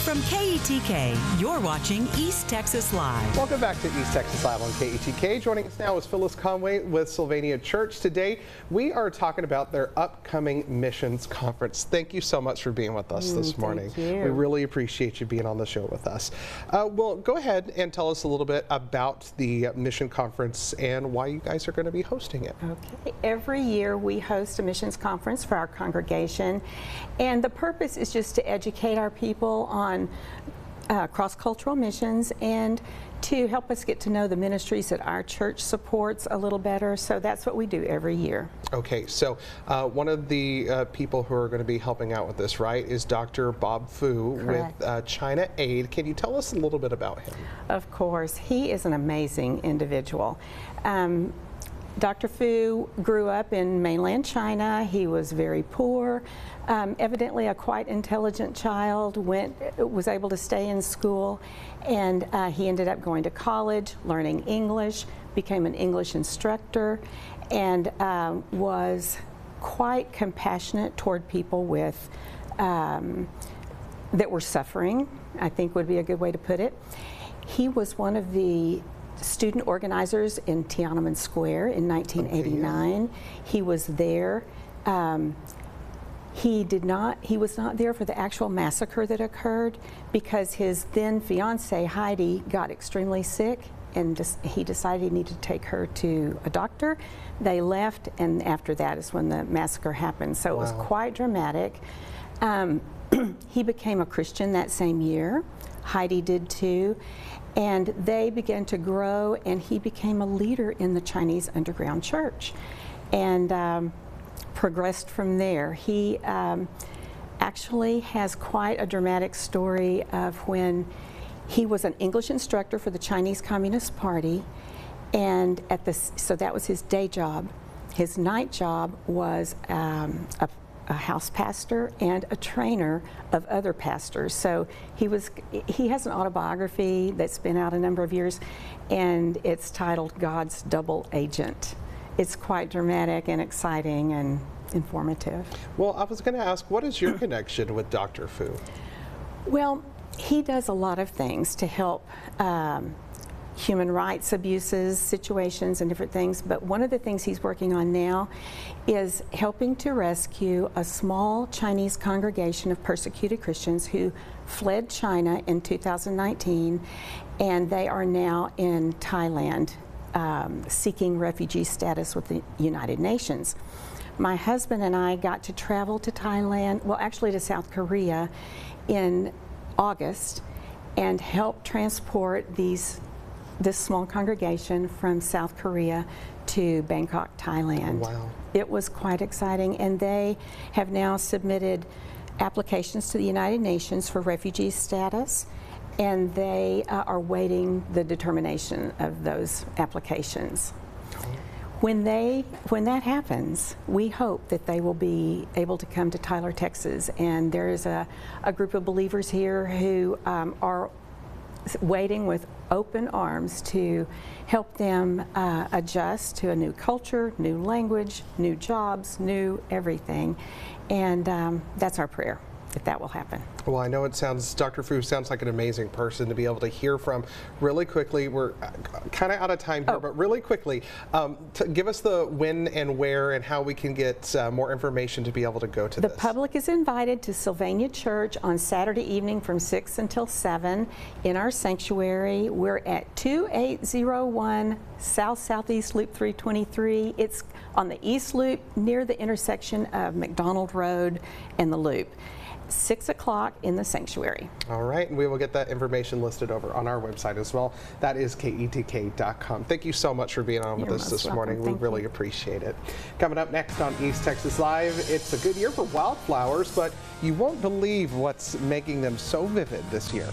From KETK, you're watching East Texas Live. Welcome back to East Texas Live on KETK. Joining us now is Phyllis Conaway with Sylvania Church. Today, we are talking about their upcoming missions conference. Thank you so much for being with us this morning. Thank you. We really appreciate you being on the show with us. Well, go ahead and tell us a little bit about the mission conference and why you guys are going to be hosting it. Okay. Every year we host a missions conference for our congregation, and the purpose is just to educate our people on cross-cultural missions and to help us get to know the ministries that our church supports a little better. So that's what we do every year. Okay, so one of the people who are going to be helping out with this, right, is Dr. Bob Fu. Correct. With China Aid. Can you tell us a little bit about him? Of course. He is an amazing individual. Dr. Fu grew up in mainland China. He was very poor, evidently a quite intelligent child, was able to stay in school, and he ended up going to college, learning English, became an English instructor, and was quite compassionate toward people with that were suffering, I think would be a good way to put it. He was one of the student organizers in Tiananmen Square in 1989. Okay, yeah. He was there. He was not there for the actual massacre that occurred because his then fiancee Heidi got extremely sick, and he decided he needed to take her to a doctor. They left, and after that is when the massacre happened. So it was quite dramatic. He became a Christian that same year. Heidi did too. And they began to grow, and he became a leader in the Chinese underground church and progressed from there. He actually has quite a dramatic story of when he was an English instructor for the Chinese Communist Party, and so that was his day job. His night job was a house pastor and a trainer of other pastors. So he has an autobiography that's been out a number of years, and it's titled God's Double Agent. It's quite dramatic and exciting and informative. Well, I was going to ask, what is your connection with Dr. Fu? Well, he does a lot of things to help human rights abuses, situations, and different things. But one of the things he's working on now is helping to rescue a small Chinese congregation of persecuted Christians who fled China in 2019, and they are now in Thailand seeking refugee status with the United Nations. My husband and I got to travel to Thailand, well, actually to South Korea in August, and help transport this small congregation from South Korea to Bangkok, Thailand. Wow. It was quite exciting, and they have now submitted applications to the United Nations for refugee status, and they are waiting the determination of those applications. When that happens, we hope that they will be able to come to Tyler, Texas, and there is a group of believers here who are waiting with open arms to help them adjust to a new culture, new language, new jobs, new everything. And that's our prayer, that will happen. Well, I know Dr. Fu sounds like an amazing person to be able to hear from. Really quickly, we're kind of out of time here, but really quickly, give us the when and where and how we can get more information to be able to go to this. The public is invited to Sylvania Church on Saturday evening from 6 until 7 in our sanctuary. We're at 2801 Southeast Loop 323. It's on the East Loop near the intersection of McDonald Road and the Loop. 6 o'clock in the sanctuary. All right, and we will get that information listed over on our website as well. That is KETK.com. Thank you so much for being on with us this morning. We really appreciate it. Coming up next on East Texas Live, it's a good year for wildflowers, but you won't believe what's making them so vivid this year.